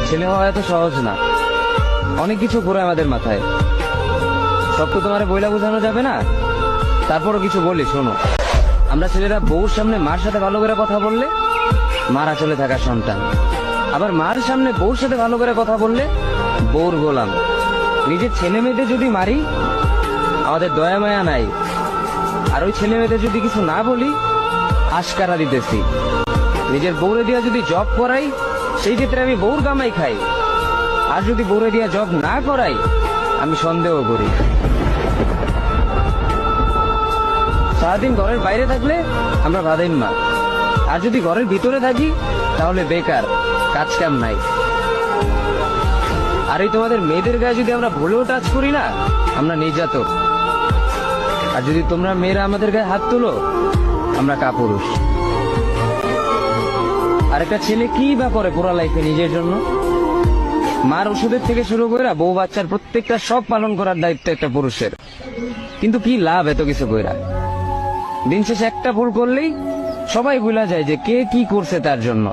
ছেলে হওয়া এত সহজ না, অনেক কিছু ঘুরে আমাদের মাথায়। সব তো তোমার বইলা বোঝানো যাবে না, তারপরও কিছু বলি শোনো। আমরা ছেলেরা বউর সামনে মার সাথে ভালো করে কথা বললে মার আঁচলে থাকা সন্তান, আবার মার সামনে বউর সাথে ভালো করে কথা বললে বউর গোলাম। নিজের ছেলে মেয়েদের যদি মারি আমাদের দয়া মায়া নাই, আর ওই ছেলে মেয়েদের যদি কিছু না বলি আশকারা দিতেছি। নিজের বউরে দিয়া যদি জব করাই সেই ক্ষেত্রে আমি বউর কামাই খাই, আর যদি বউরে দিয়া জব না করাই আমি সন্দেহ করি। সারাদিন ঘরের বাইরে থাকলে আমরা বাদেন মা, আর যদি ঘরের ভিতরে থাকি তাহলে বেকার, কাজ কাম নাই। আর এই তোমাদের মেয়েদের গায়ে যদি আমরা ভুলেও টাচ করি না আমরা নির্যাতক, আর যদি তোমরা মেয়েরা আমাদের গায়ে হাত তোলো আমরা কাপুরুষ। আর একটা ছেলে কি বা করে পুরো লাইফে নিজের জন্য? মার ওষুধের থেকে শুরু করে বউ বাচ্চার প্রত্যেকটা সব পালন করার দায়িত্ব একটা পুরুষের। কিন্তু কি লাভ এত কিছু কইরা? দিন শেষে একটা ভুল করলেই সবাই ভুলা যায় যে কে কি করছে তার জন্য।